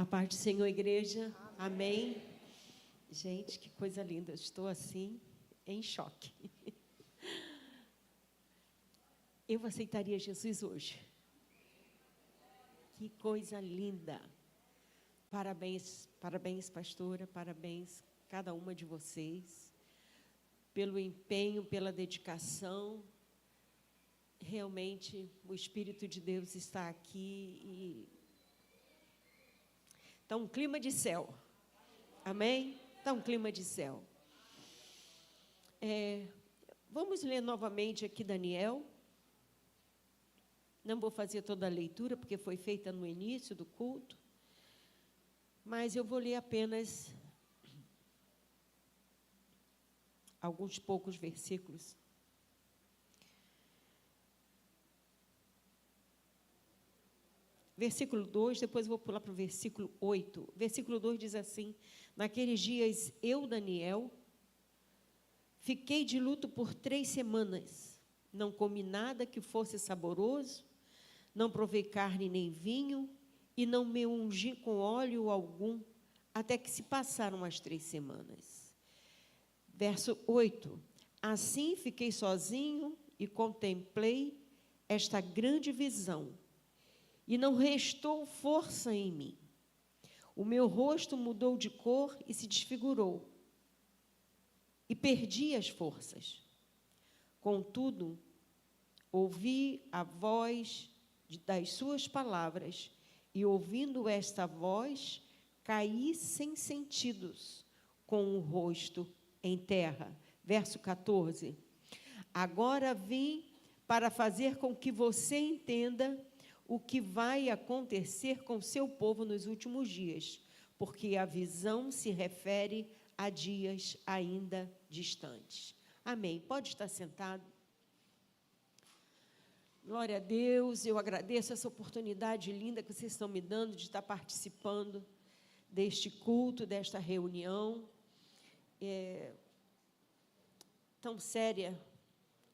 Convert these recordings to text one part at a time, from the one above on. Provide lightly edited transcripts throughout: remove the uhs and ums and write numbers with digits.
A paz do Senhor, igreja. Amém. Gente, que coisa linda. Eu estou assim, em choque. Eu aceitaria Jesus hoje. Que coisa linda. Parabéns, parabéns, pastora, parabéns cada uma de vocês, pelo empenho, pela dedicação. Realmente, o Espírito de Deus está aqui e está um clima de céu. Amém? Está um clima de céu. Vamos ler novamente aqui Daniel. Não vou fazer toda a leitura, porque foi feita no início do culto, mas eu vou ler apenas alguns poucos versículos. Versículo 2, depois eu vou pular para o versículo 8. Versículo 2 diz assim: naqueles dias eu, Daniel, fiquei de luto por 3 semanas, não comi nada que fosse saboroso, não provei carne nem vinho, e não me ungi com óleo algum, até que se passaram as 3 semanas. Verso 8: assim fiquei sozinho e contemplei esta grande visão, e não restou força em mim. O meu rosto mudou de cor e se desfigurou, e perdi as forças. Contudo, ouvi a voz das suas palavras, e ouvindo esta voz, caí sem sentidos, com o rosto em terra. Verso 14: agora vim para fazer com que você entenda o que vai acontecer com seu povo nos últimos dias, porque a visão se refere a dias ainda distantes. Amém. Pode estar sentado. Glória a Deus, eu agradeço essa oportunidade linda que vocês estão me dando de estar participando deste culto, desta reunião. Tão séria,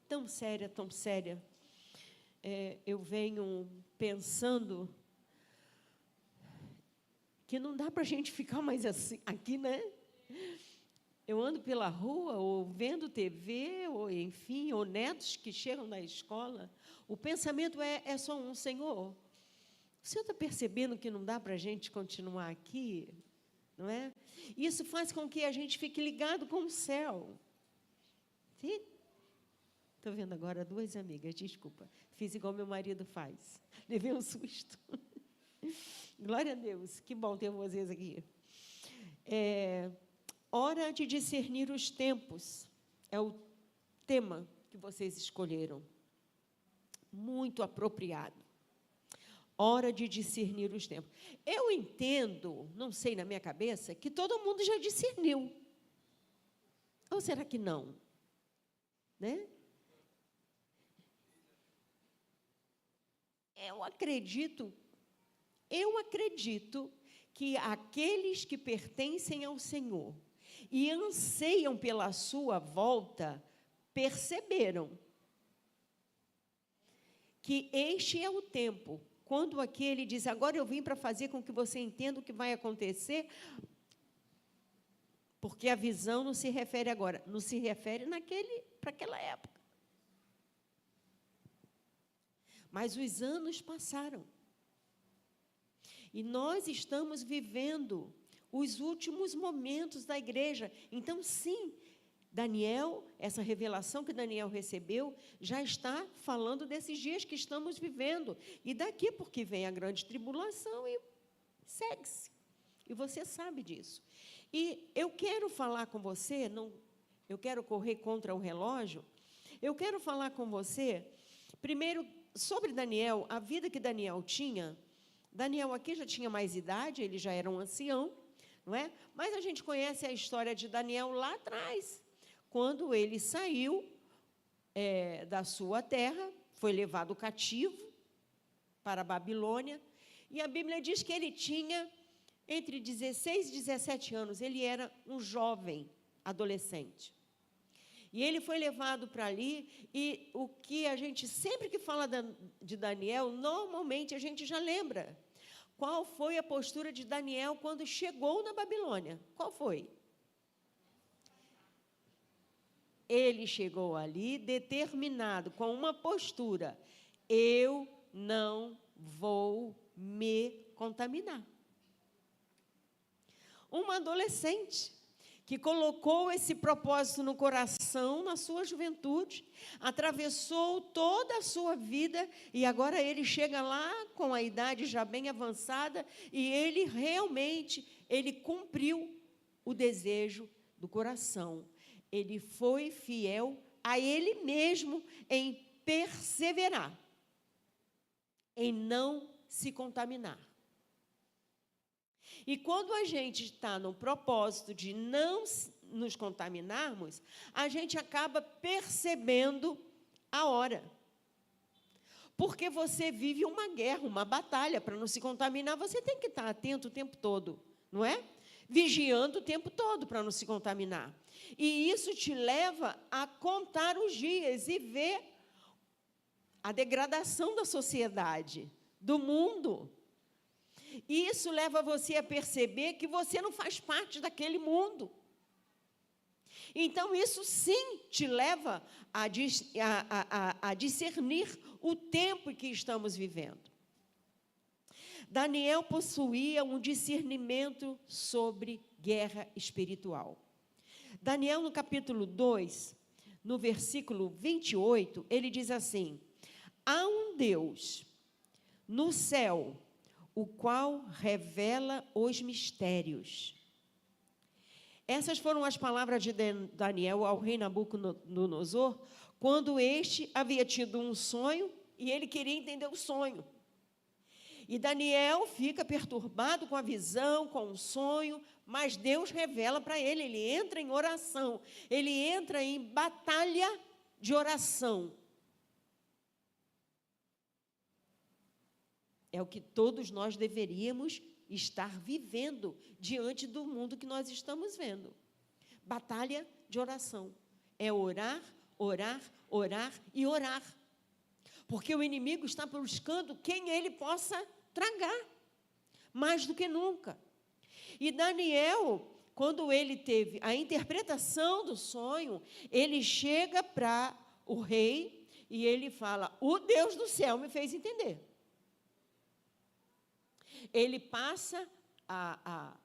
tão séria, tão séria. Eu venho pensando que não dá para a gente ficar mais assim, aqui, né? Eu ando pela rua, ou vendo TV, ou enfim, ou netos que chegam da escola, o pensamento é só um: Senhor, o Senhor está percebendo que não dá para a gente continuar aqui? Não é? Isso faz com que a gente fique ligado com o céu. Sim? Estou vendo agora 2 amigas, desculpa. Fiz igual meu marido faz. Levei um susto. Glória a Deus, que bom ter vocês aqui. Hora de discernir os tempos. É o tema que vocês escolheram. Muito apropriado. Hora de discernir os tempos. Eu entendo, não sei na minha cabeça, que todo mundo já discerniu. Ou será que não? Né? Eu acredito que aqueles que pertencem ao Senhor e anseiam pela sua volta, perceberam que este é o tempo, quando aquele diz: agora eu vim para fazer com que você entenda o que vai acontecer, porque a visão não se refere agora, não se refere para aquela época. Mas os anos passaram. E nós estamos vivendo os últimos momentos da igreja. Então, sim, Daniel, essa revelação que Daniel recebeu, já está falando desses dias que estamos vivendo. E daqui, porque vem a grande tribulação e segue-se. E você sabe disso. E eu quero falar com você, eu quero correr contra o relógio, eu quero falar com você, primeiro, sobre Daniel, a vida que Daniel tinha. Daniel aqui já tinha mais idade, ele já era um ancião, não é? Mas a gente conhece a história de Daniel lá atrás, quando ele saiu da sua terra, foi levado cativo para a Babilônia, e a Bíblia diz que ele tinha entre 16 e 17 anos, ele era um jovem adolescente. E ele foi levado para ali, e o que a gente, sempre que fala de Daniel, normalmente a gente já lembra. Qual foi a postura de Daniel quando chegou na Babilônia? Qual foi? Ele chegou ali determinado, com uma postura: eu não vou me contaminar. Uma adolescente que colocou esse propósito no coração, na sua juventude, atravessou toda a sua vida, e agora ele chega lá com a idade já bem avançada, e ele realmente, ele cumpriu o desejo do coração. Ele foi fiel a ele mesmo em perseverar, em não se contaminar. E quando a gente está no propósito de não nos contaminarmos, a gente acaba percebendo a hora. Porque você vive uma guerra, uma batalha. Para não se contaminar, você tem que estar atento o tempo todo, não é? Vigiando o tempo todo para não se contaminar. E isso te leva a contar os dias e ver a degradação da sociedade, do mundo. E isso leva você a perceber que você não faz parte daquele mundo. Então, isso sim te leva a discernir o tempo em que estamos vivendo. Daniel possuía um discernimento sobre guerra espiritual. Daniel, no capítulo 2, no versículo 28, ele diz assim: há um Deus no céu, o qual revela os mistérios. Essas foram as palavras de Daniel ao rei Nabucodonosor, quando este havia tido um sonho e ele queria entender o sonho. E Daniel fica perturbado com a visão, com o sonho, mas Deus revela para ele, ele entra em oração, ele entra em batalha de oração. É o que todos nós deveríamos estar vivendo diante do mundo que nós estamos vendo. Batalha de oração. É orar, orar, orar e orar. Porque o inimigo está buscando quem ele possa tragar, mais do que nunca. E Daniel, quando ele teve a interpretação do sonho, ele chega para o rei e ele fala: o Deus do céu me fez entender. Ele passa a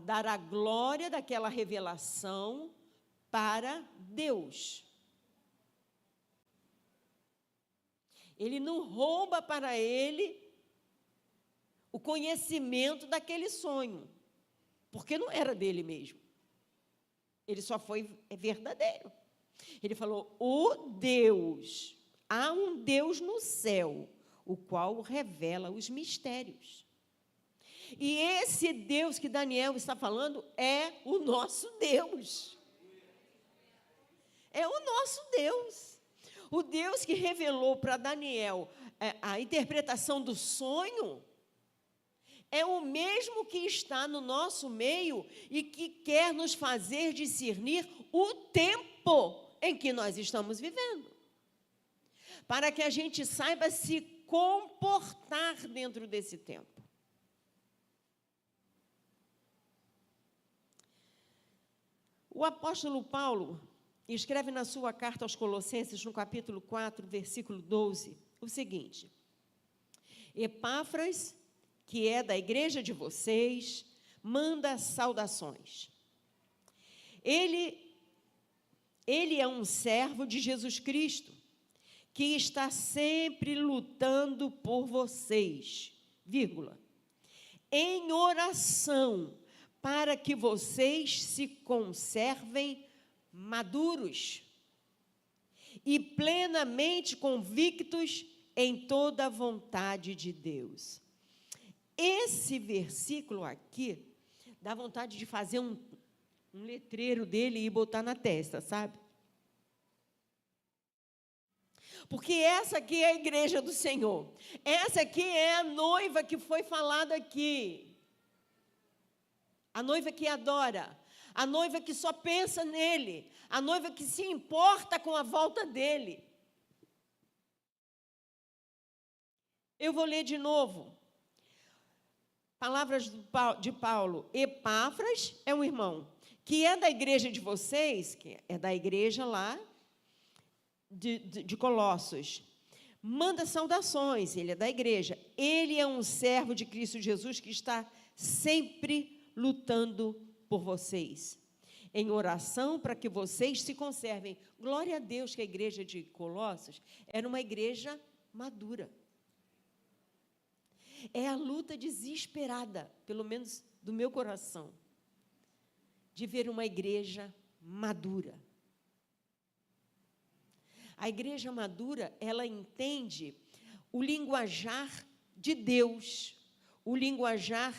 dar a glória daquela revelação para Deus. Ele não rouba para ele o conhecimento daquele sonho, porque não era dele mesmo. Ele só foi verdadeiro. Ele falou: o Deus, há um Deus no céu, o qual revela os mistérios. E esse Deus que Daniel está falando é o nosso Deus. É o nosso Deus. O Deus que revelou para Daniel a interpretação do sonho é o mesmo que está no nosso meio e que quer nos fazer discernir o tempo em que nós estamos vivendo, para que a gente saiba se comportar dentro desse tempo. O apóstolo Paulo escreve na sua carta aos Colossenses, no capítulo 4, versículo 12, o seguinte: Epáfras, que é da igreja de vocês, manda saudações. Ele é um servo de Jesus Cristo, que está sempre lutando por vocês, vírgula, em oração, para que vocês se conservem maduros e plenamente convictos em toda a vontade de Deus. Esse versículo aqui dá vontade de fazer um letreiro dele e botar na testa, sabe? Porque essa aqui é a igreja do Senhor. Essa aqui é a noiva que foi falada aqui. A noiva que adora, a noiva que só pensa nele, a noiva que se importa com a volta dele. Eu vou ler de novo. Palavras de Paulo: Epáfras é um irmão, que é da igreja de vocês, que é da igreja lá de Colossos. Manda saudações, ele é da igreja. Ele é um servo de Cristo Jesus que está sempre lutando por vocês, em oração para que vocês se conservem. Glória a Deus que a igreja de Colossos era uma igreja madura. É a luta desesperada, pelo menos do meu coração, de ver uma igreja madura. A igreja madura, ela entende o linguajar de Deus, o linguajar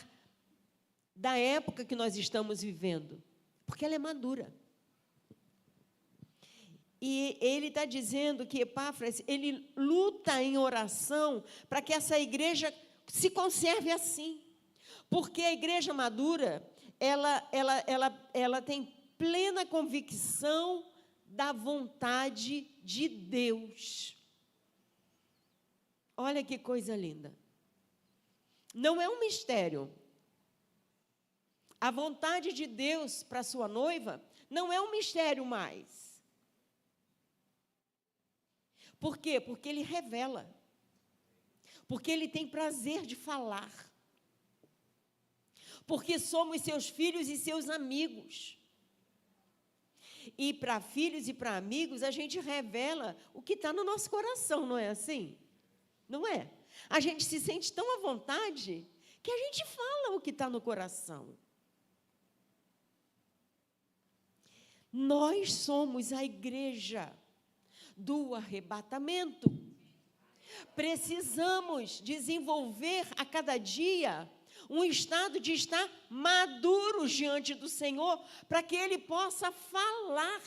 da época que nós estamos vivendo, porque ela é madura. E ele está dizendo que Epáfras, ele luta em oração para que essa igreja se conserve assim, porque a igreja madura, ela tem plena convicção da vontade de Deus. Olha que coisa linda. Não é um mistério. A vontade de Deus para a sua noiva não é um mistério mais. Por quê? Porque Ele revela. Porque Ele tem prazer de falar. Porque somos seus filhos e seus amigos. E para filhos e para amigos, a gente revela o que está no nosso coração, não é assim? Não é? A gente se sente tão à vontade que a gente fala o que está no coração. Nós somos a igreja do arrebatamento. Precisamos desenvolver a cada dia um estado de estar maduros diante do Senhor, para que Ele possa falar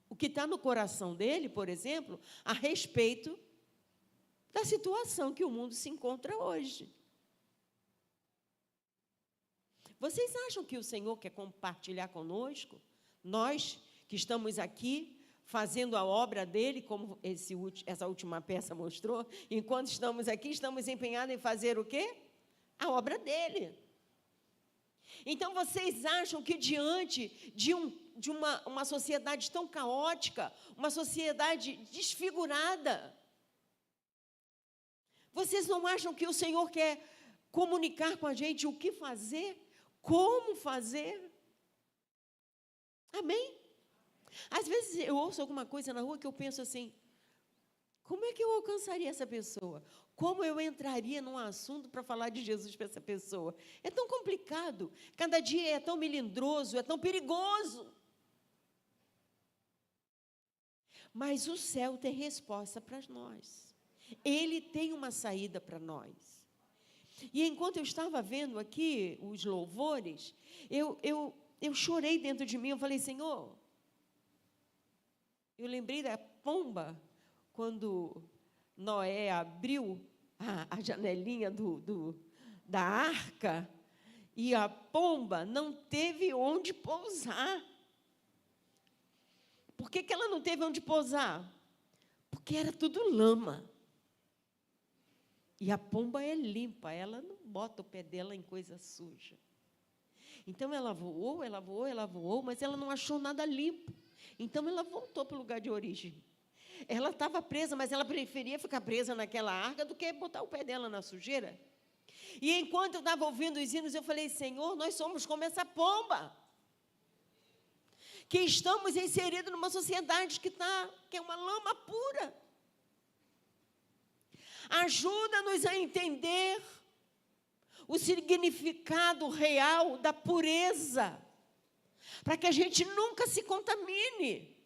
o que está no coração dele, por exemplo, a respeito da situação que o mundo se encontra hoje. Vocês acham que o Senhor quer compartilhar conosco? Nós que estamos aqui fazendo a obra dele, como essa última peça mostrou, enquanto estamos aqui, estamos empenhados em fazer o quê? A obra dele. Então, vocês acham que diante de uma sociedade tão caótica, uma sociedade desfigurada, vocês não acham que o Senhor quer comunicar com a gente o que fazer? Como fazer? Amém? Às vezes eu ouço alguma coisa na rua que eu penso assim, como é que eu alcançaria essa pessoa? Como eu entraria num assunto para falar de Jesus para essa pessoa? É tão complicado, cada dia é tão melindroso, é tão perigoso. Mas o céu tem resposta para nós. Ele tem uma saída para nós. E enquanto eu estava vendo aqui os louvores, eu chorei dentro de mim, eu falei, Senhor, eu lembrei da pomba, quando Noé abriu a janelinha da arca, e a pomba não teve onde pousar. Por que ela não teve onde pousar? Porque era tudo lama. E a pomba é limpa, ela não bota o pé dela em coisa suja. Então, ela voou, mas ela não achou nada limpo. Então, ela voltou para o lugar de origem. Ela estava presa, mas ela preferia ficar presa naquela arca do que botar o pé dela na sujeira. E enquanto eu estava ouvindo os hinos, eu falei, Senhor, nós somos como essa pomba, que estamos inseridos numa sociedade que é uma lama pura. Ajuda-nos a entender o significado real da pureza, para que a gente nunca se contamine,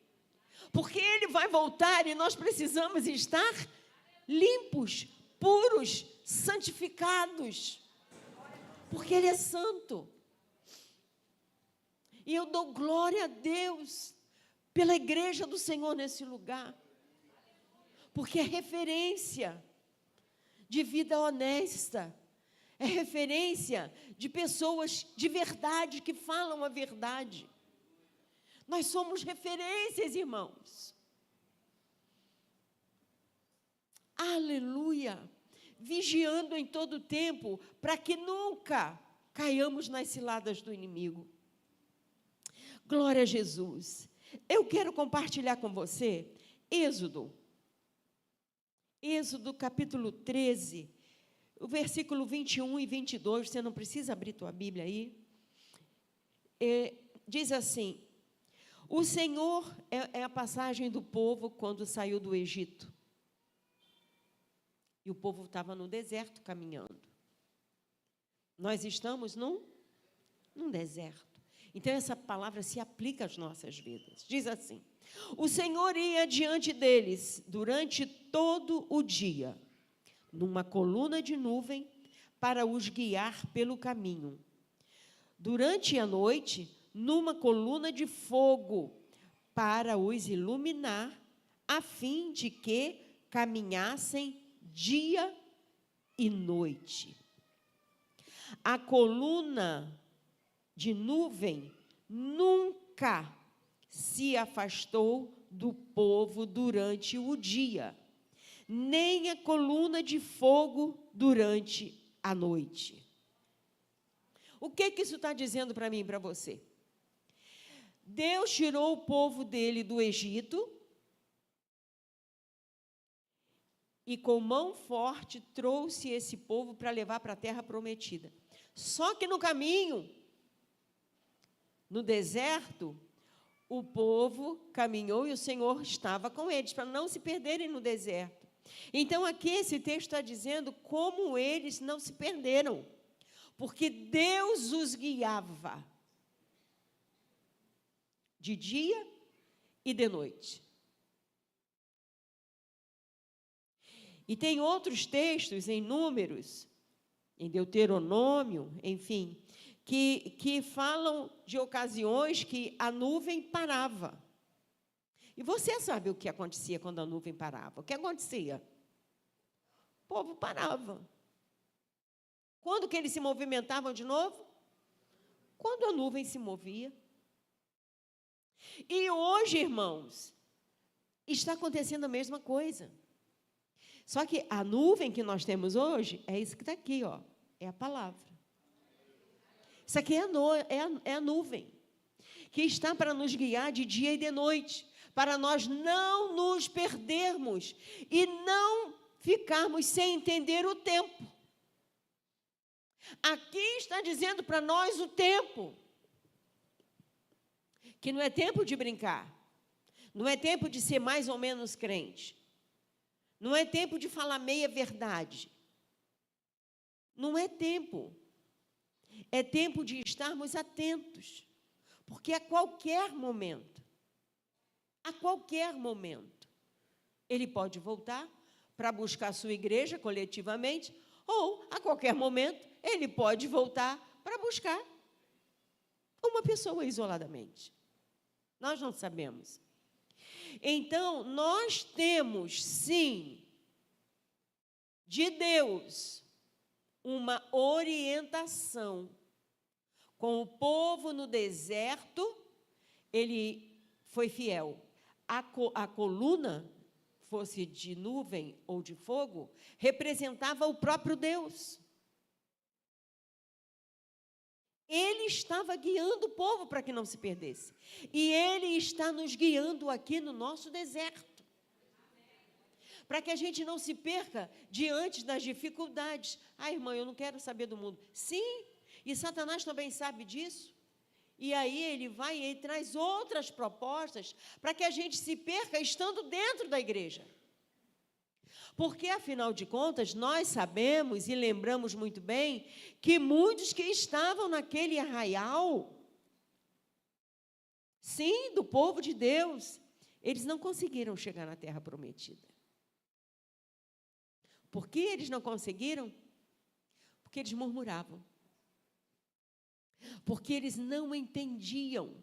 porque Ele vai voltar e nós precisamos estar limpos, puros, santificados, porque Ele é santo. E eu dou glória a Deus pela igreja do Senhor nesse lugar, porque é referência de vida honesta, é referência de pessoas de verdade, que falam a verdade. Nós somos referências, irmãos. Aleluia! vigiando em todo o tempo, para que nunca caiamos nas ciladas do inimigo. Glória a Jesus. Eu quero compartilhar com você Êxodo capítulo 13, o versículo 21 e 22, você não precisa abrir tua Bíblia aí. Diz assim: o Senhor, é a passagem do povo quando saiu do Egito. E o povo estava no deserto caminhando. Nós estamos num deserto. Então, essa palavra se aplica às nossas vidas. Diz assim: o Senhor ia diante deles durante todo o dia, numa coluna de nuvem, para os guiar pelo caminho. Durante a noite, numa coluna de fogo, para os iluminar, a fim de que caminhassem dia e noite. A coluna de nuvem nunca se afastou do povo durante o dia, nem a coluna de fogo durante a noite. O que isso está dizendo para mim e para você? Deus tirou o povo dele do Egito e com mão forte trouxe esse povo para levar para a terra prometida. Só que no caminho, no deserto, o povo caminhou e o Senhor estava com eles, para não se perderem no deserto. Então, aqui esse texto está dizendo como eles não se perderam, porque Deus os guiava de dia e de noite. E tem outros textos em Números, em Deuteronômio, enfim, que falam de ocasiões que a nuvem parava. E você sabe o que acontecia quando a nuvem parava? O que acontecia? O povo parava. Quando que eles se movimentavam de novo? Quando a nuvem se movia. E hoje, irmãos, está acontecendo a mesma coisa. Só que a nuvem que nós temos hoje é isso que está aqui, ó, é a palavra. Isso aqui é a nuvem, que está para nos guiar de dia e de noite, para nós não nos perdermos e não ficarmos sem entender o tempo. Aqui está dizendo para nós o tempo, que não é tempo de brincar, não é tempo de ser mais ou menos crente, não é tempo de falar meia verdade, não é tempo. É tempo de estarmos atentos, porque a qualquer momento, ele pode voltar para buscar a sua igreja coletivamente, ou, a qualquer momento, ele pode voltar para buscar uma pessoa isoladamente. Nós não sabemos. Então, nós temos, sim, de Deus, uma orientação. Com o povo no deserto, ele foi fiel. A coluna, fosse de nuvem ou de fogo, representava o próprio Deus. Ele estava guiando o povo para que não se perdesse. E Ele está nos guiando aqui no nosso deserto, para que a gente não se perca diante das dificuldades. Ah, irmã, eu não quero saber do mundo. Sim, e Satanás também sabe disso. E aí ele vai e ele traz outras propostas para que a gente se perca estando dentro da igreja. Porque, afinal de contas, nós sabemos e lembramos muito bem que muitos que estavam naquele arraial, sim, do povo de Deus, eles não conseguiram chegar na terra prometida. Por que eles não conseguiram? Porque eles murmuravam. Porque eles não entendiam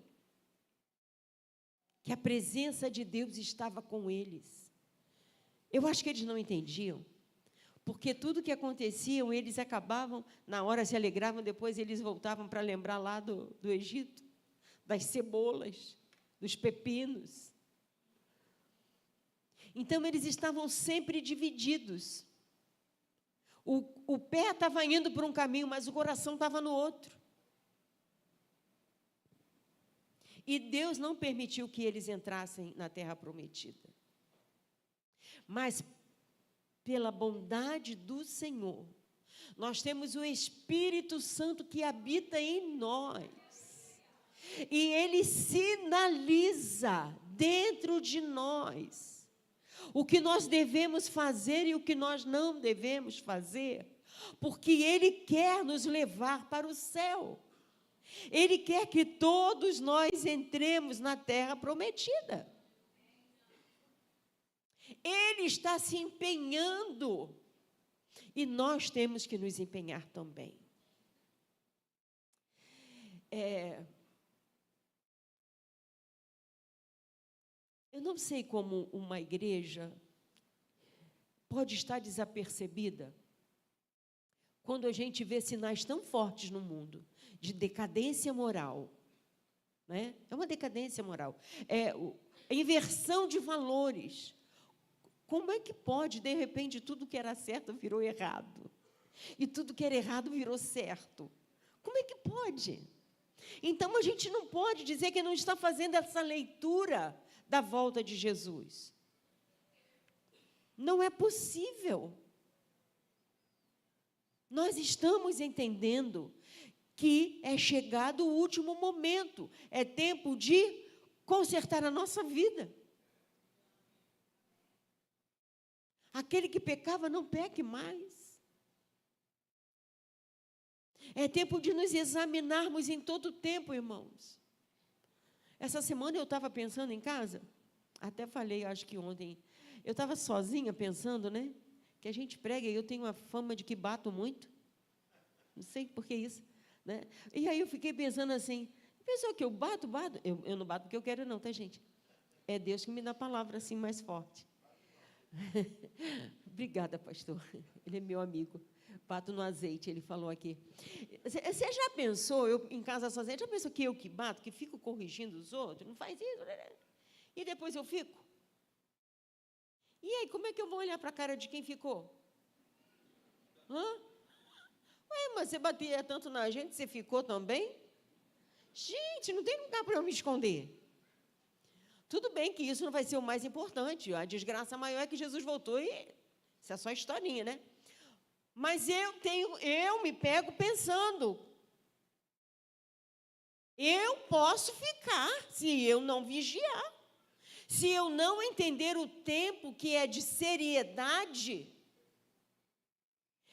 que a presença de Deus estava com eles. Eu acho que eles não entendiam, porque tudo que acontecia, eles acabavam, na hora se alegravam, depois eles voltavam para lembrar lá do Egito, das cebolas, dos pepinos. Então, eles estavam sempre divididos, O pé estava indo por um caminho, mas o coração estava no outro. E Deus não permitiu que eles entrassem na terra prometida. Mas, pela bondade do Senhor, nós temos o Espírito Santo que habita em nós. E ele sinaliza dentro de nós o que nós devemos fazer e o que nós não devemos fazer, porque ele quer nos levar para o céu. Ele quer que todos nós entremos na terra prometida. Ele está se empenhando e nós temos que nos empenhar também. Eu não sei como uma igreja pode estar desapercebida quando a gente vê sinais tão fortes no mundo de decadência moral, né? É uma decadência moral, a inversão de valores. Como é que pode, de repente, tudo que era certo virou errado? E tudo que era errado virou certo? Como é que pode? Então, a gente não pode dizer que não está fazendo essa leitura da volta de Jesus. Não é possível. Nós estamos entendendo que é chegado o último momento, é tempo de consertar a nossa vida. Aquele que pecava, não peque mais. É tempo de nos examinarmos em todo o tempo, irmãos. Essa semana eu estava pensando em casa, até falei, acho que ontem, eu estava sozinha pensando, né? Que a gente prega e eu tenho a fama de que bato muito. Não sei por que isso, né? E aí eu fiquei pensando assim, pensou que eu bato? Eu não bato porque eu quero não, tá, gente? É Deus que me dá a palavra assim mais forte. Obrigada, pastor. Ele é meu amigo. Bato no azeite, ele falou aqui. Você já pensou, eu em casa sozinha, já pensou que eu que bato, que fico corrigindo os outros? Não faz isso? E depois eu fico? E aí, como é que eu vou olhar para a cara de quem ficou? Mas você batia tanto na gente, você ficou também? Gente, não tem lugar para eu me esconder. Tudo bem que isso não vai ser o mais importante. A desgraça maior é que Jesus voltou e isso é só historinha, né? Mas eu me pego pensando. Eu posso ficar se eu não vigiar. Se eu não entender o tempo que é de seriedade,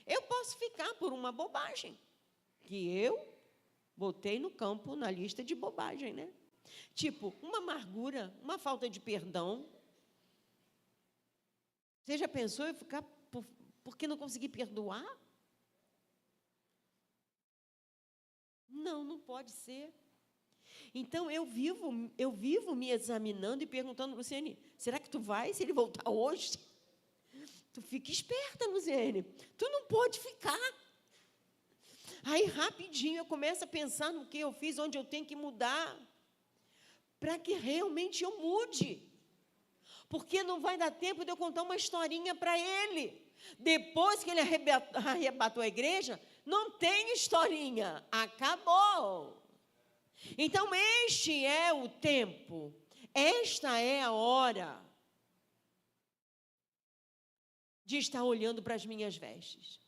eu posso ficar por uma bobagem que eu botei no campo, na lista de bobagem, né? Tipo, uma amargura, uma falta de perdão. Você já pensou em ficar porque não consegui perdoar? Não, não pode ser. Então, eu vivo me examinando e perguntando, Luciene, será que tu vai se ele voltar hoje? Tu fica esperta, Luciene. Tu não pode ficar. Aí, rapidinho, eu começo a pensar no que eu fiz, onde eu tenho que mudar, para que realmente eu mude. Porque não vai dar tempo de eu contar uma historinha para ele. Depois que ele arrebatou a igreja, não tem historinha. Acabou. Então, este é o tempo. Esta é a hora de estar olhando para as minhas vestes.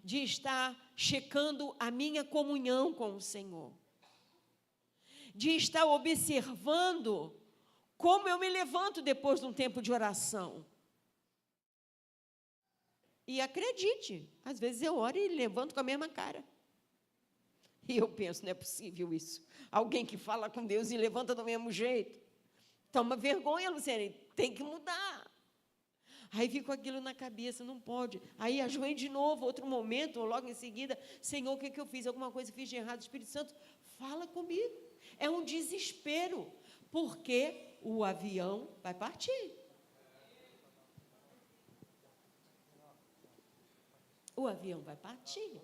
De estar checando a minha comunhão com o Senhor. De estar observando como eu me levanto depois de um tempo de oração. E acredite, às vezes eu oro e levanto com a mesma cara. E eu penso, não é possível isso. Alguém que fala com Deus e levanta do mesmo jeito. Toma vergonha, Luciane, tem que mudar. Aí fico aquilo na cabeça, não pode. Aí ajoelho de novo, outro momento, ou logo em seguida, Senhor, o que eu fiz? Alguma coisa fiz de errado? Espírito Santo, fala comigo. É um desespero, porque o avião vai partir. O avião vai partir.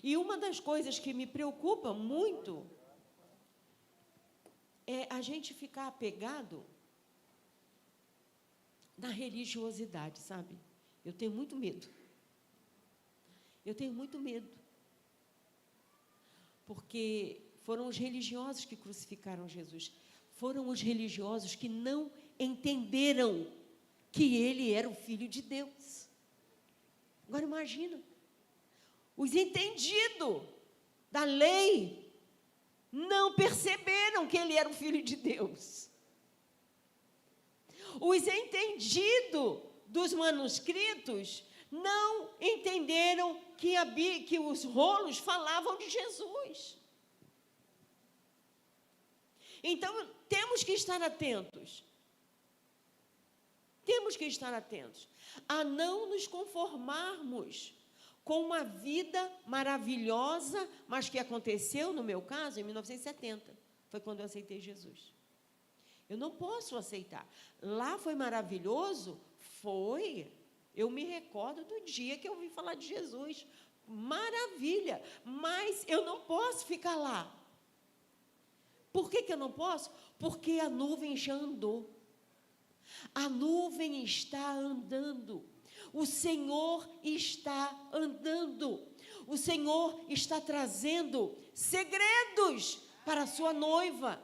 E uma das coisas que me preocupa muito é a gente ficar apegado na religiosidade, sabe? Eu tenho muito medo. Eu tenho muito medo. Porque foram os religiosos que crucificaram Jesus. Foram os religiosos que não entenderam que ele era o Filho de Deus. Agora imagina, os entendidos da lei não perceberam que ele era o Filho de Deus. Os entendidos dos manuscritos não entenderam que os rolos falavam de Jesus. Então, temos que estar atentos. Temos que estar atentos a não nos conformarmos com uma vida maravilhosa, mas que aconteceu, no meu caso, em 1970. Foi quando eu aceitei Jesus. Eu não posso aceitar. Lá foi maravilhoso? Foi. Eu me recordo do dia que eu ouvi falar de Jesus. Maravilha. Mas eu não posso ficar lá. Por que eu não posso? Porque a nuvem já andou. A nuvem está andando. O Senhor está andando. O Senhor está trazendo segredos para a sua noiva.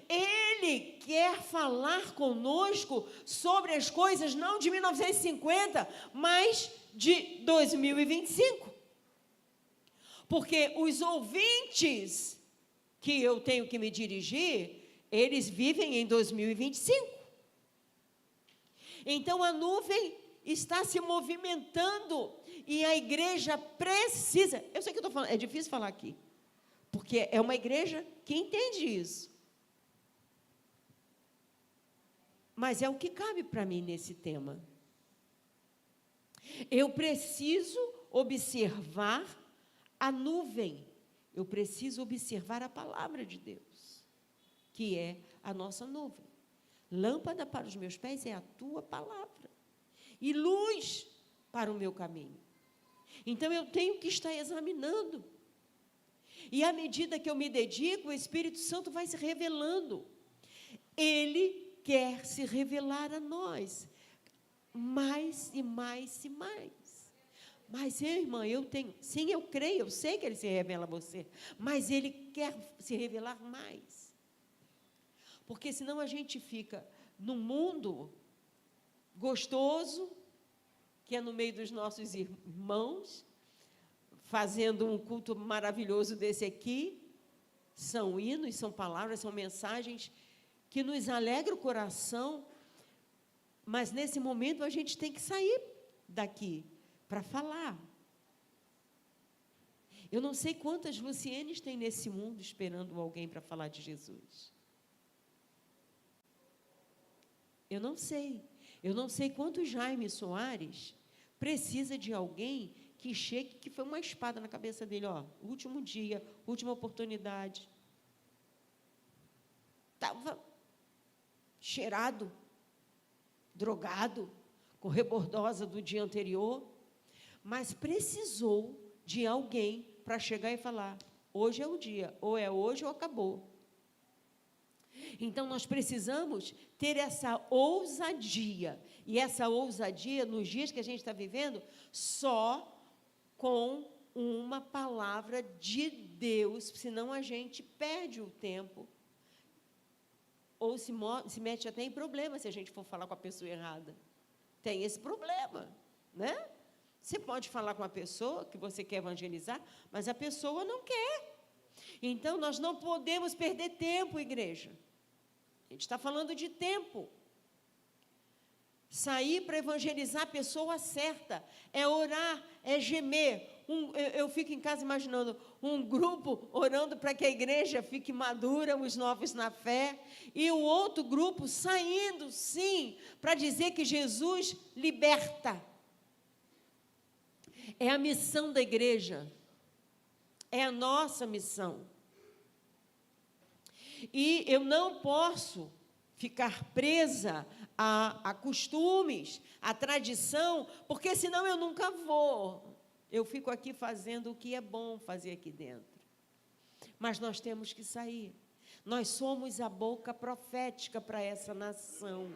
Ele quer falar conosco sobre as coisas não de 1950, mas de 2025. Porque os ouvintes que eu tenho que me dirigir, eles vivem em 2025. Então, a nuvem está se movimentando e a igreja precisa... Eu sei que eu estou falando, é difícil falar aqui, porque é uma igreja que entende isso. Mas é o que cabe para mim nesse tema. Eu preciso observar a nuvem. Eu preciso observar a palavra de Deus, que é a nossa nuvem. Lâmpada para os meus pés é a tua palavra, e luz para o meu caminho. Então, eu tenho que estar examinando. E, à medida que eu me dedico, o Espírito Santo vai se revelando. Ele quer se revelar a nós, mais e mais e mais. Mas, irmã, eu tenho... Sim, eu creio, eu sei que Ele se revela a você, mas Ele quer se revelar mais. Porque senão a gente fica num mundo gostoso, que é no meio dos nossos irmãos, fazendo um culto maravilhoso desse aqui. São hinos, são palavras, são mensagens que nos alegram o coração, mas nesse momento a gente tem que sair daqui para falar. Eu não sei quantas Lucienes tem nesse mundo esperando alguém para falar de Jesus. Eu não sei. Eu não sei quantos Jaime Soares precisa de alguém que chegue, que foi uma espada na cabeça dele, ó, último dia, última oportunidade. Estava cheirado, drogado, com rebordosa do dia anterior, mas precisou de alguém para chegar e falar, hoje é o dia, ou é hoje ou acabou. Então, nós precisamos ter essa ousadia, e essa ousadia, nos dias que a gente está vivendo, só com uma palavra de Deus, senão a gente perde o tempo, ou se mete até em problema se a gente for falar com a pessoa errada. Tem esse problema, né? Você pode falar com a pessoa que você quer evangelizar, mas a pessoa não quer. Então, nós não podemos perder tempo, igreja. A gente está falando de tempo. Sair para evangelizar a pessoa certa, é orar, é gemer. Eu fico em casa imaginando um grupo orando para que a igreja fique madura, os novos na fé, e o outro grupo saindo, sim, para dizer que Jesus liberta. É a missão da igreja, é a nossa missão. E eu não posso ficar presa a costumes, a tradição, porque senão eu nunca vou. Eu fico aqui fazendo o que é bom fazer aqui dentro. Mas nós temos que sair. Nós somos a boca profética para essa nação.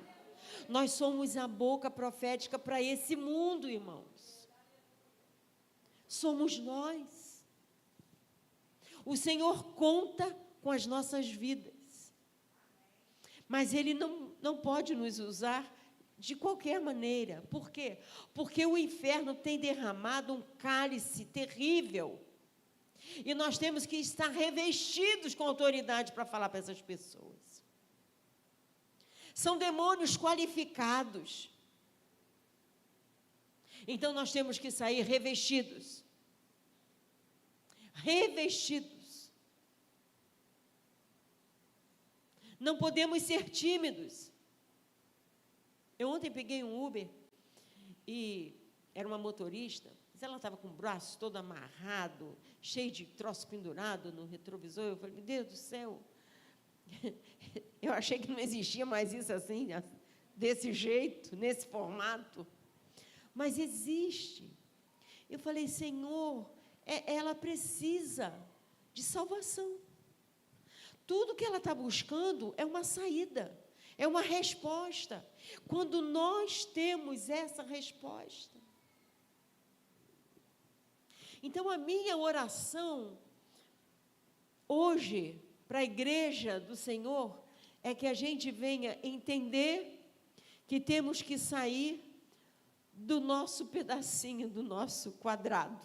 Nós somos a boca profética para esse mundo, irmãos. Somos nós. O Senhor conta com as nossas vidas. Mas Ele não pode nos usar de qualquer maneira. Por quê? Porque o inferno tem derramado um cálice terrível. E nós temos que estar revestidos com autoridade para falar para essas pessoas. São demônios qualificados. Então, nós temos que sair revestidos. Revestidos. Não podemos ser tímidos. Eu ontem peguei um Uber e era uma motorista, mas ela estava com o braço todo amarrado, cheio de troço pendurado no retrovisor. Eu falei, meu Deus do céu, eu achei que não existia mais isso assim, desse jeito, nesse formato. Mas existe. Eu falei, Senhor, ela precisa de salvação. Tudo que ela está buscando é uma saída, é uma resposta. Quando nós temos essa resposta. Então, a minha oração hoje para a igreja do Senhor é que a gente venha entender que temos que sair do nosso pedacinho, do nosso quadrado.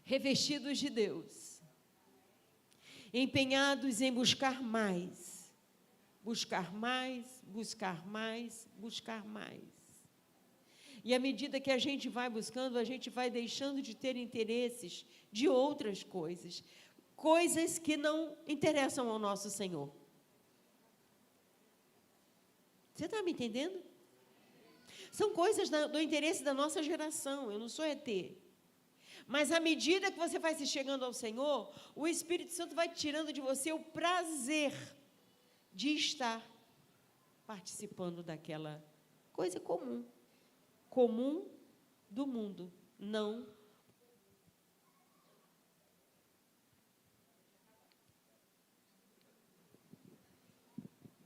Revestidos de Deus, empenhados em buscar mais, buscar mais, buscar mais, buscar mais. E à medida que a gente vai buscando, a gente vai deixando de ter interesses de outras coisas, coisas que não interessam ao nosso Senhor. Você está me entendendo? São coisas do interesse da nossa geração, eu não sou ET. Mas à medida que você vai se chegando ao Senhor, o Espírito Santo vai tirando de você o prazer de estar participando daquela coisa comum. Comum do mundo, não.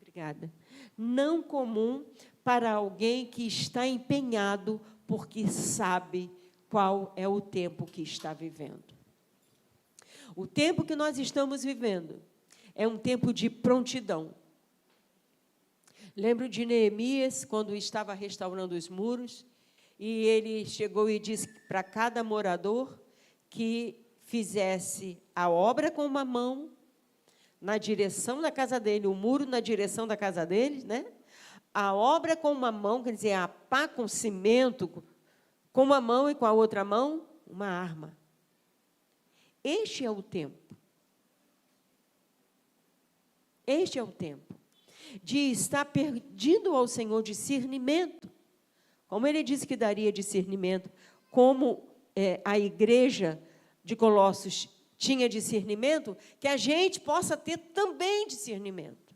Obrigada. Não comum para alguém que está empenhado porque sabe qual é o tempo que está vivendo. O tempo que nós estamos vivendo é um tempo de prontidão. Lembro de Neemias, quando estava restaurando os muros, e ele chegou e disse para cada morador que fizesse a obra com uma mão na direção da casa dele, o muro na direção da casa deles, né? A obra com uma mão, quer dizer, a pá com cimento, com uma mão e com a outra mão, uma arma. Este é o tempo. Este é o tempo de estar pedindo ao Senhor discernimento. Como ele disse que daria discernimento, como a igreja de Colossos tinha discernimento, que a gente possa ter também discernimento.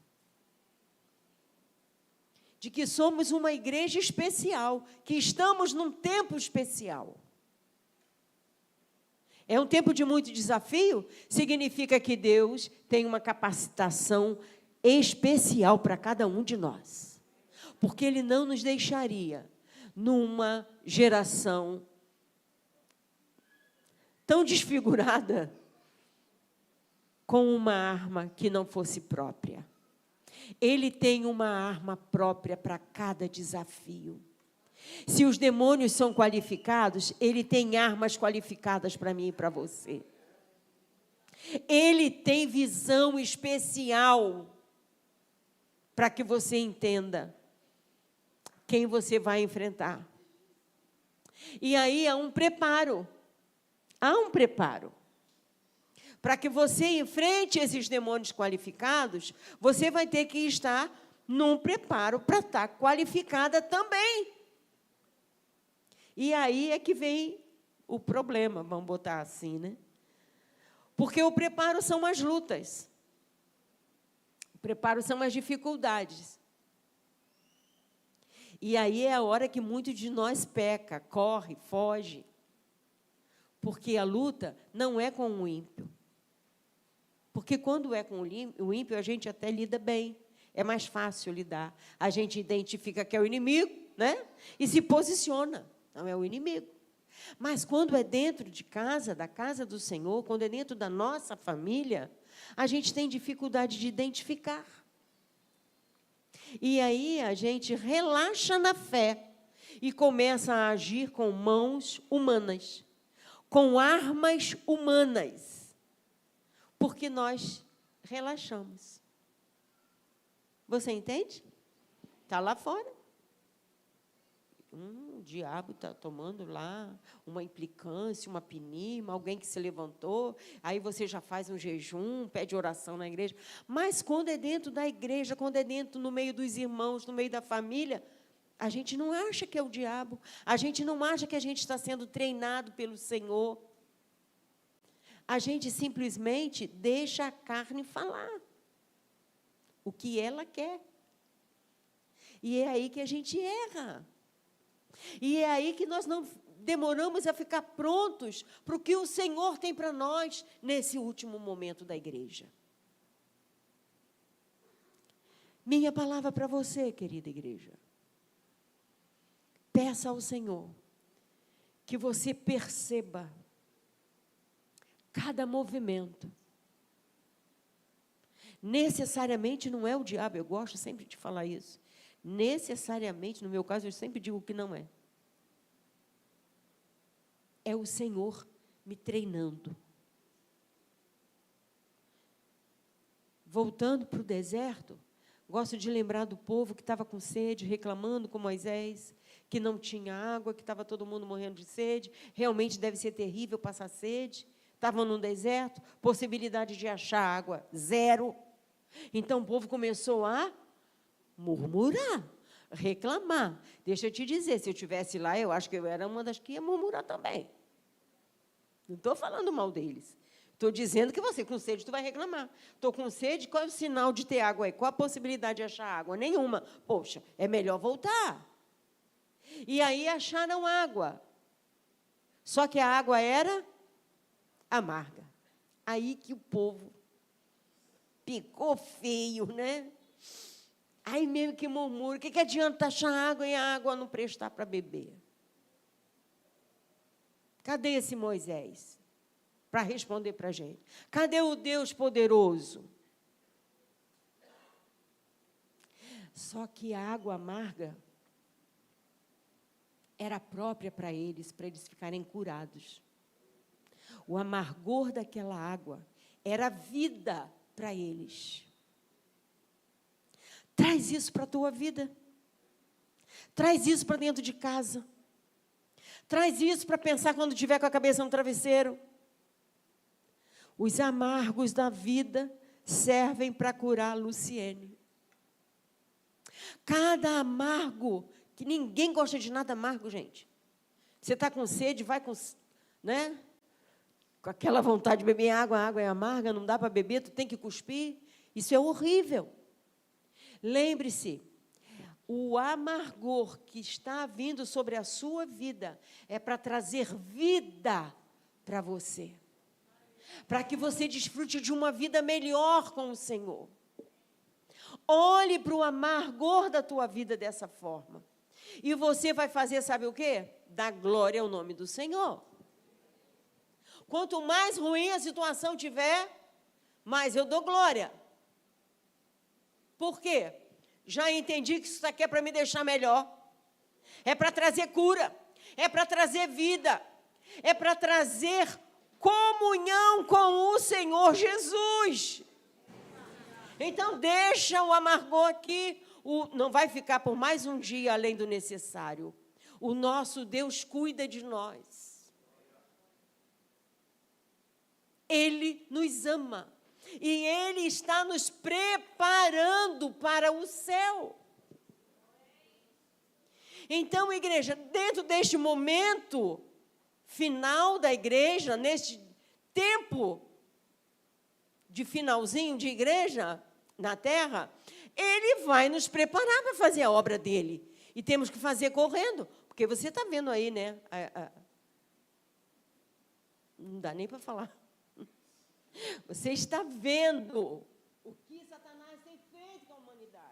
De que somos uma igreja especial, que estamos num tempo especial. É um tempo de muito desafio, significa que Deus tem uma capacitação especial para cada um de nós. Porque Ele não nos deixaria numa geração tão desfigurada com uma arma que não fosse própria. Ele tem uma arma própria para cada desafio. Se os demônios são qualificados, Ele tem armas qualificadas para mim e para você. Ele tem visão especial para que você entenda quem você vai enfrentar. E aí há um preparo. Há um preparo. Para que você enfrente esses demônios qualificados, você vai ter que estar num preparo para estar qualificada também. E aí é que vem o problema, vamos botar assim, né? Porque o preparo são as lutas. O preparo são as dificuldades. E aí é a hora que muitos de nós peca, corre, foge. Porque a luta não é com o ímpio. Porque quando é com o ímpio, a gente até lida bem. É mais fácil lidar. A gente identifica que é o inimigo, né? E se posiciona. Não é o inimigo. Mas quando é dentro de casa, da casa do Senhor, quando é dentro da nossa família, a gente tem dificuldade de identificar. E aí a gente relaxa na fé e começa a agir com mãos humanas, com armas humanas, porque nós relaxamos. Você entende? Está lá fora. O diabo está tomando lá uma implicância, uma pinima, alguém que se levantou, aí você já faz um jejum, pede oração na igreja. Mas quando é dentro da igreja, quando é dentro, no meio dos irmãos, no meio da família, a gente não acha que é o diabo, a gente não acha que a gente está sendo treinado pelo Senhor. A gente simplesmente deixa a carne falar o que ela quer. E é aí que a gente erra. E é aí que nós não demoramos a ficar prontos para o que o Senhor tem para nós nesse último momento da igreja. Minha palavra para você, querida igreja. Peça ao Senhor que você perceba cada movimento. Necessariamente não é o diabo, eu gosto sempre de falar isso. Necessariamente, no meu caso, eu sempre digo que não é. É o Senhor me treinando. Voltando para o deserto, gosto de lembrar do povo que estava com sede, reclamando com Moisés, que não tinha água, que estava todo mundo morrendo de sede. Realmente deve ser terrível passar sede. Estavam num deserto, possibilidade de achar água, zero. Então, o povo começou a murmurar, reclamar. Deixa eu te dizer, se eu estivesse lá, eu acho que eu era uma das que ia murmurar também. Não estou falando mal deles. Estou dizendo que você, com sede, tu vai reclamar. Estou com sede, qual é o sinal de ter água aí? Qual a possibilidade de achar água? Nenhuma. Poxa, é melhor voltar. E aí acharam água. Só que a água era amarga. Aí que o povo ficou feio, né? Aí mesmo que murmura, o que adianta achar água e a água não prestar para beber? Cadê esse Moisés para responder para a gente? Cadê o Deus poderoso? Só que a água amarga era própria para eles ficarem curados. O amargor daquela água era vida para eles. Traz isso para a tua vida. Traz isso para dentro de casa. Traz isso para pensar quando estiver com a cabeça no travesseiro. Os amargos da vida servem para curar a Luciene. Cada amargo, que ninguém gosta de nada amargo, gente. Você está com sede, vai com, né? Com aquela vontade de beber água, a água é amarga, não dá para beber, tu tem que cuspir. Isso é horrível. Lembre-se, o amargor que está vindo sobre a sua vida é para trazer vida para você. Para que você desfrute de uma vida melhor com o Senhor. Olhe para o amargor da tua vida dessa forma. E você vai fazer, sabe o quê? Dar glória ao nome do Senhor. Quanto mais ruim a situação tiver, mais eu dou glória. Por quê? Já entendi que isso aqui é para me deixar melhor. É para trazer cura. É para trazer vida. É para trazer comunhão com o Senhor Jesus. Então, deixa o amargor aqui. Não vai ficar por mais um dia além do necessário. O nosso Deus cuida de nós. Ele nos ama. E Ele está nos preparando para o céu. Então, igreja, dentro deste momento final da igreja, neste tempo de finalzinho de igreja na terra, Ele vai nos preparar para fazer a obra dEle. E temos que fazer correndo, porque você está vendo aí, né? Não dá nem para falar. Você está vendo o que Satanás tem feito com a humanidade.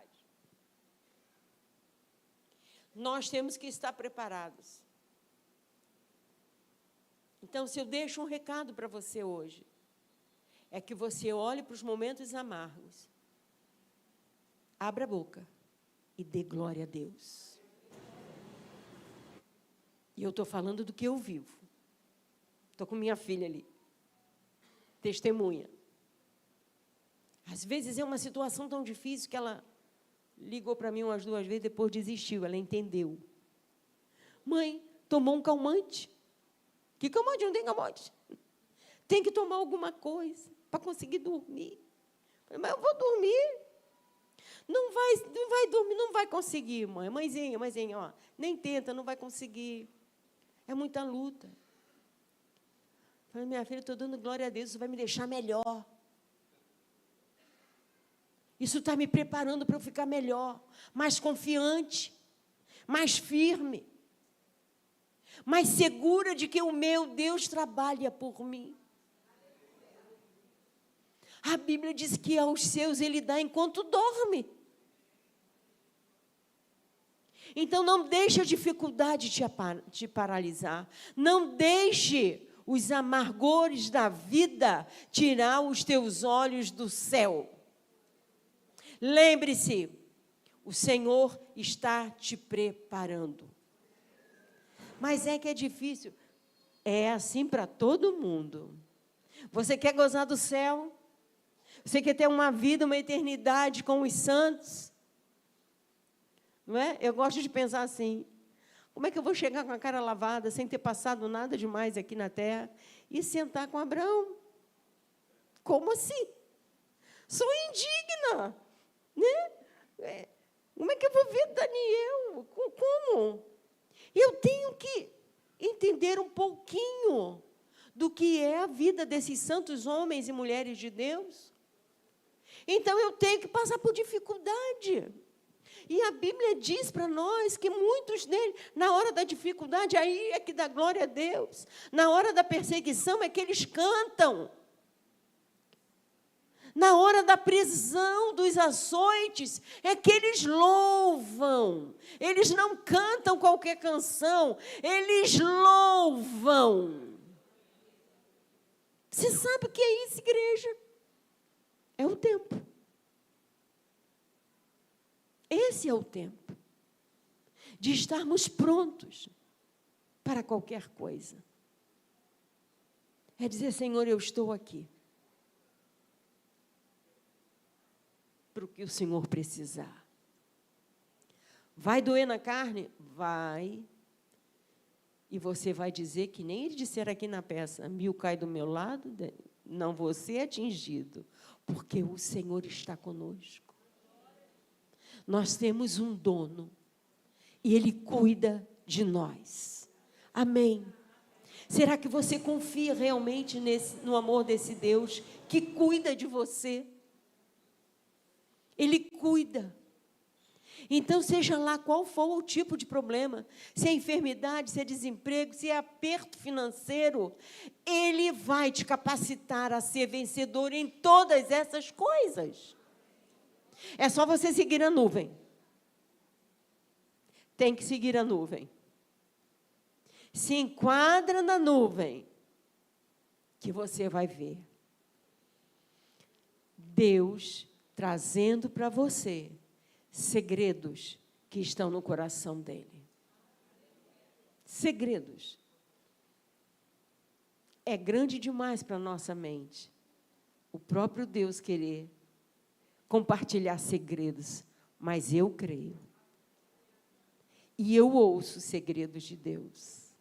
nós temos que estar preparados. Então, se eu deixo um recado para você hoje, é que você olhe para os momentos amargos, abra a boca e dê glória a Deus. E eu estou falando do que eu vivo. Estou com minha filha ali, testemunha. Às vezes é uma situação tão difícil que ela ligou para mim umas 2 vezes, depois desistiu, ela entendeu. Mãe, tomou um calmante. Que calmante? Não tem calmante. Tem que tomar alguma coisa para conseguir dormir. Mas eu vou dormir. Não vai dormir, não vai conseguir, mãe. Mãezinha, ó, nem tenta, não vai conseguir. É muita luta. Falei, minha filha, estou dando glória a Deus, isso vai me deixar melhor. Isso está me preparando para eu ficar melhor, mais confiante, mais firme, mais segura de que o meu Deus trabalha por mim. A Bíblia diz que aos seus Ele dá enquanto dorme. Então, não deixe a dificuldade te paralisar. Não deixe os amargores da vida tirar os teus olhos do céu. Lembre-se, o Senhor está te preparando. Mas é que é difícil. É assim para todo mundo. Você quer gozar do céu? Você quer ter uma vida, uma eternidade com os santos? Não é? Eu gosto de pensar assim, como é que eu vou chegar com a cara lavada, sem ter passado nada demais aqui na terra, e sentar com Abraão? Como assim? Sou indigna, né? Como é que eu vou ver Daniel? Como? Eu tenho que entender um pouquinho do que é a vida desses santos homens e mulheres de Deus. Então, eu tenho que passar por dificuldade. E a Bíblia diz para nós que muitos deles, na hora da dificuldade, aí é que dá glória a Deus. Na hora da perseguição é que eles cantam. Na hora da prisão, dos açoites, é que eles louvam. Eles não cantam qualquer canção, eles louvam. Você sabe o que é isso, igreja? É o tempo. Esse é o tempo de estarmos prontos para qualquer coisa. É dizer, Senhor, eu estou aqui para o que o Senhor precisar. Vai doer na carne? Vai. E você vai dizer que nem eles disseram aqui na peça, 1000 cai do meu lado, não vou ser atingido, porque o Senhor está conosco. Nós temos um dono e Ele cuida de nós. Amém. Será que você confia realmente no amor desse Deus que cuida de você? Ele cuida. Então, seja lá qual for o tipo de problema, se é enfermidade, se é desemprego, se é aperto financeiro, Ele vai te capacitar a ser vencedor em todas essas coisas. É só você seguir a nuvem. Tem que seguir a nuvem. Se enquadra na nuvem, que você vai ver Deus trazendo para você segredos que estão no coração dele. Segredos. É grande demais para a nossa mente o próprio Deus querer compartilhar segredos, mas eu creio. E eu ouço segredos de Deus.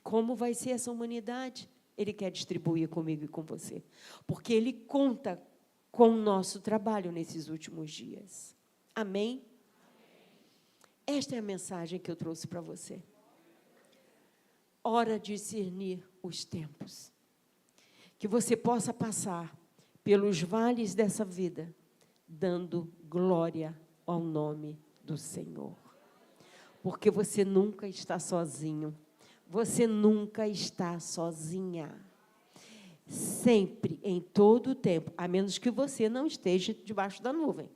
Como vai ser essa humanidade? Ele quer distribuir comigo e com você. Porque Ele conta com o nosso trabalho nesses últimos dias. Amém? Esta é a mensagem que eu trouxe para você. Hora de discernir os tempos. Que você possa passar pelos vales dessa vida, dando glória ao nome do Senhor. Porque você nunca está sozinho. Você nunca está sozinha. Sempre, em todo o tempo, a menos que você não esteja debaixo da nuvem.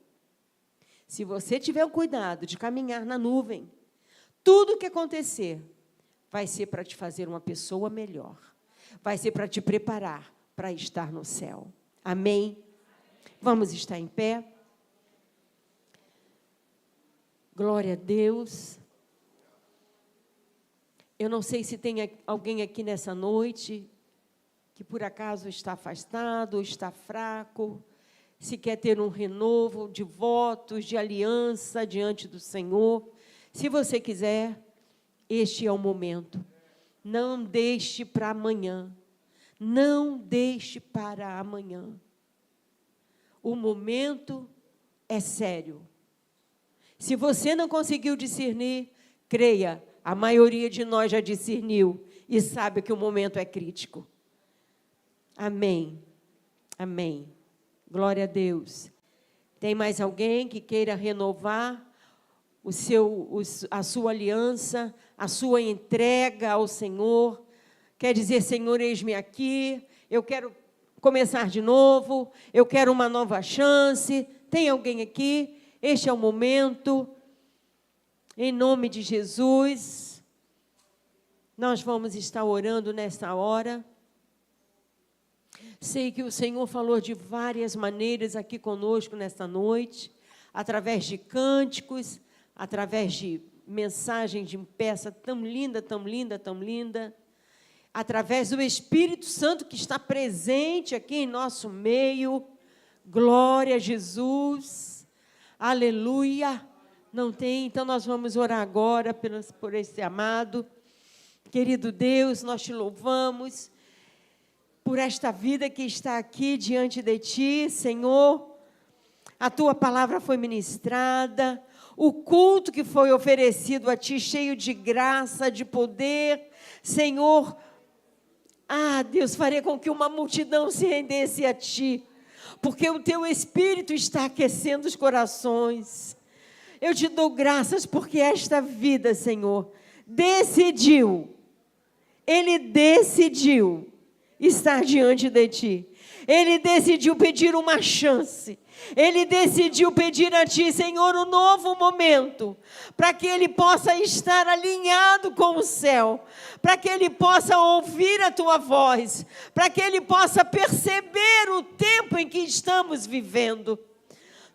Se você tiver o cuidado de caminhar na nuvem, tudo o que acontecer vai ser para te fazer uma pessoa melhor. Vai ser para te preparar para estar no céu. Amém? Vamos estar em pé. Glória a Deus. Eu não sei se tem alguém aqui nessa noite que por acaso está afastado, ou está fraco, se quer ter um renovo de votos, de aliança diante do Senhor. Se você quiser, este é o momento. Não deixe para amanhã. Não deixe para amanhã. O momento é sério. Se você não conseguiu discernir, creia, a maioria de nós já discerniu e sabe que o momento é crítico. Amém. Amém. Glória a Deus. Tem mais alguém que queira renovar a sua aliança, a sua entrega ao Senhor? Quer dizer, Senhor, eis-me aqui, eu quero começar de novo, eu quero uma nova chance. Tem alguém aqui? Este é o momento. Em nome de Jesus, nós vamos estar orando nesta hora. Sei que o Senhor falou de várias maneiras aqui conosco nesta noite, através de cânticos, através de mensagem de peça tão linda, tão linda, tão linda, através do Espírito Santo que está presente aqui em nosso meio. Glória a Jesus. Aleluia. Não tem? Então nós vamos orar agora por esse amado. Querido Deus, nós te louvamos por esta vida que está aqui diante de ti, Senhor. A tua palavra foi ministrada, o culto que foi oferecido a ti, cheio de graça, de poder, Senhor. Deus, faria com que uma multidão se rendesse a ti, porque o teu Espírito está aquecendo os corações. Eu te dou graças porque esta vida, Senhor, Ele decidiu estar diante de ti. Ele decidiu pedir uma chance. Ele decidiu pedir a ti, Senhor, um novo momento, para que ele possa estar alinhado com o céu, para que ele possa ouvir a tua voz, para que ele possa perceber o tempo em que estamos vivendo.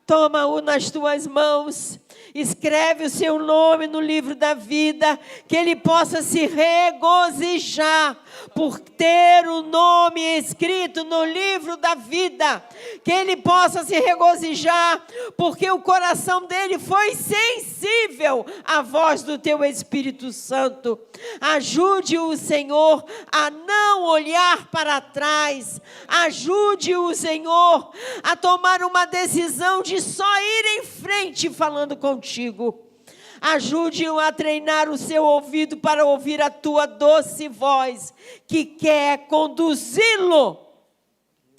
Toma-o nas tuas mãos, escreve o seu nome no livro da vida, que ele possa se regozijar por ter o nome escrito no livro da vida, que ele possa se regozijar porque o coração dele foi sensível à voz do teu Espírito Santo. Ajude-o, Senhor, a não olhar para trás, ajude-o, Senhor, a tomar uma decisão de só ir em frente falando contigo. Ajude-o a treinar o seu ouvido para ouvir a tua doce voz, que quer conduzi-lo,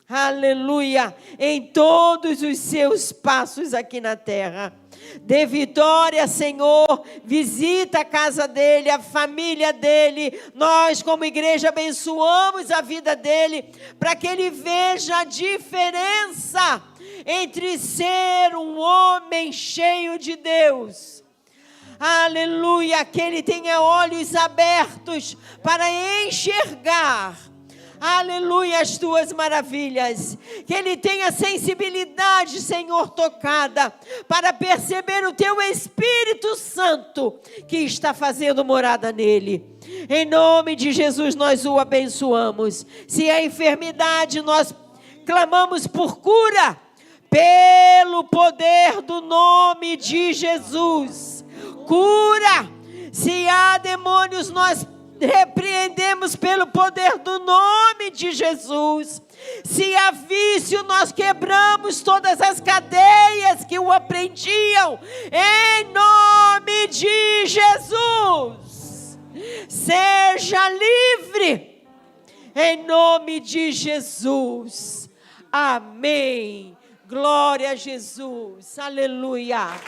aleluia, em todos os seus passos aqui na terra. Dê vitória, Senhor, visita a casa dele, a família dele. Nós, como igreja, abençoamos a vida dele, para que ele veja a diferença entre ser um homem cheio de Deus, aleluia, que ele tenha olhos abertos para enxergar, aleluia, as tuas maravilhas, que ele tenha sensibilidade, Senhor, tocada, para perceber o teu Espírito Santo, que está fazendo morada nele. Em nome de Jesus nós o abençoamos. Se é enfermidade, nós clamamos por cura, pelo poder do nome de Jesus. Cura. Se há demônios, nós repreendemos pelo poder do nome de Jesus. Se há vício, nós quebramos todas as cadeias que o aprendiam, em nome de Jesus. Seja livre, em nome de Jesus. Amém. Glória a Jesus. Aleluia.